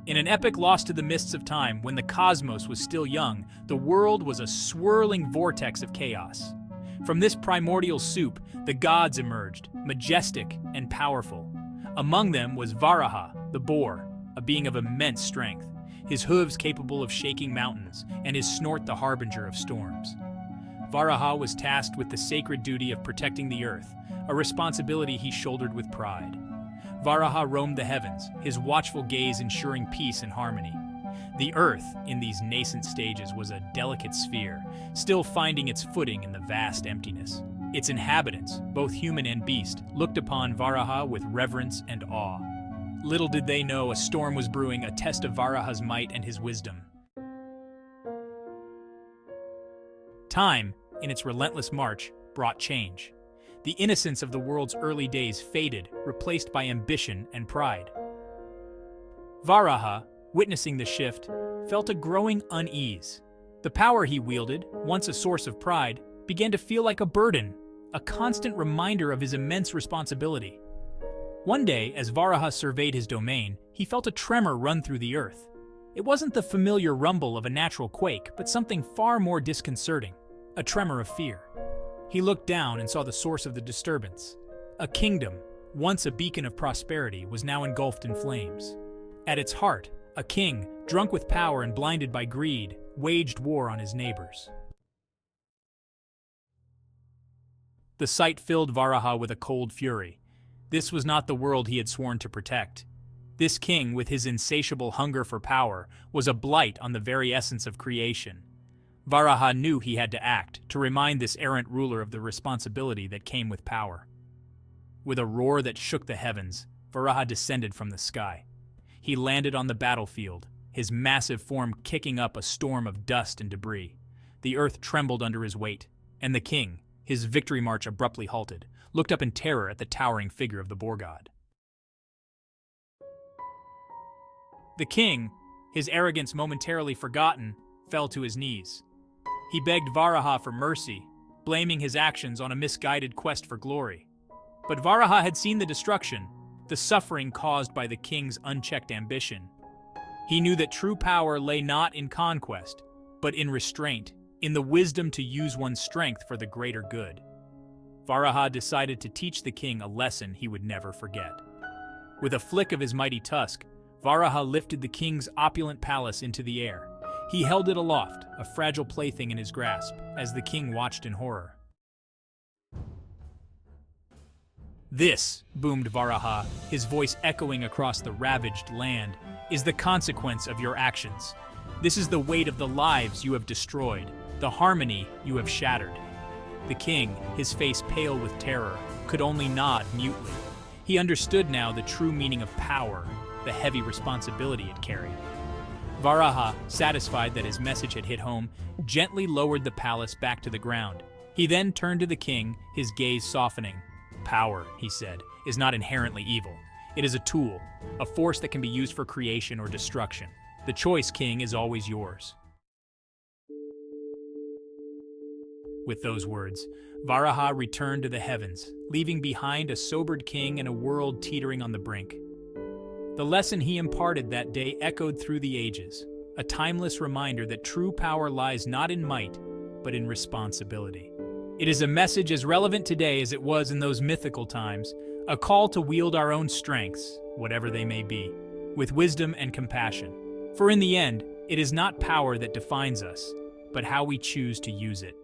In an epic lost to the mists of time, when the cosmos was still young, the world was a swirling vortex of chaos. From this primordial soup, the gods emerged, majestic and powerful. Among them was Varaha, the boar, a being of immense strength, his hooves capable of shaking mountains, and his snort the harbinger of storms. Varaha was tasked with the sacred duty of protecting the earth, a responsibility he shouldered with pride. Varaha roamed the heavens, his watchful gaze ensuring peace and harmony. The earth, in these nascent stages, was a delicate sphere, still finding its footing in the vast emptiness. Its inhabitants, both human and beast, looked upon Varaha with reverence and awe. Little did they know a storm was brewing, a test of Varaha's might and his wisdom. Time, in its relentless march, brought change. The innocence of the world's early days faded, replaced by ambition and pride. Varaha, witnessing the shift, felt a growing unease. The power he wielded, once a source of pride, began to feel like a burden, a constant reminder of his immense responsibility. One day, as Varaha surveyed his domain, he felt a tremor run through the earth. It wasn't the familiar rumble of a natural quake, but something far more disconcerting, a tremor of fear. He looked down and saw the source of the disturbance. A kingdom, once a beacon of prosperity, was now engulfed in flames. At its heart, a king, drunk with power and blinded by greed, waged war on his neighbors. The sight filled Varaha with a cold fury. This was not the world he had sworn to protect. This king, with his insatiable hunger for power, was a blight on the very essence of creation. Varaha knew he had to act, to remind this errant ruler of the responsibility that came with power. With a roar that shook the heavens, Varaha descended from the sky. He landed on the battlefield, his massive form kicking up a storm of dust and debris. The earth trembled under his weight, and the king, his victory march abruptly halted, looked up in terror at the towering figure of the boar god. The king, his arrogance momentarily forgotten, fell to his knees. He begged Varaha for mercy, blaming his actions on a misguided quest for glory. But Varaha had seen the destruction, the suffering caused by the king's unchecked ambition. He knew that true power lay not in conquest, but in restraint, in the wisdom to use one's strength for the greater good. Varaha decided to teach the king a lesson he would never forget. With a flick of his mighty tusk, Varaha lifted the king's opulent palace into the air. He held it aloft, a fragile plaything in his grasp, as the king watched in horror. "This," boomed Varaha, his voice echoing across the ravaged land, "is the consequence of your actions. This is the weight of the lives you have destroyed, the harmony you have shattered." The king, his face pale with terror, could only nod mutely. He understood now the true meaning of power, the heavy responsibility it carried. Varaha, satisfied that his message had hit home, gently lowered the palace back to the ground. He then turned to the king, his gaze softening. "Power," he said, "is not inherently evil. It is a tool, a force that can be used for creation or destruction. The choice, king, is always yours." With those words, Varaha returned to the heavens, leaving behind a sobered king and a world teetering on the brink. The lesson he imparted that day echoed through the ages, a timeless reminder that true power lies not in might, but in responsibility. It is a message as relevant today as it was in those mythical times, a call to wield our own strengths, whatever they may be, with wisdom and compassion. For in the end, it is not power that defines us, but how we choose to use it.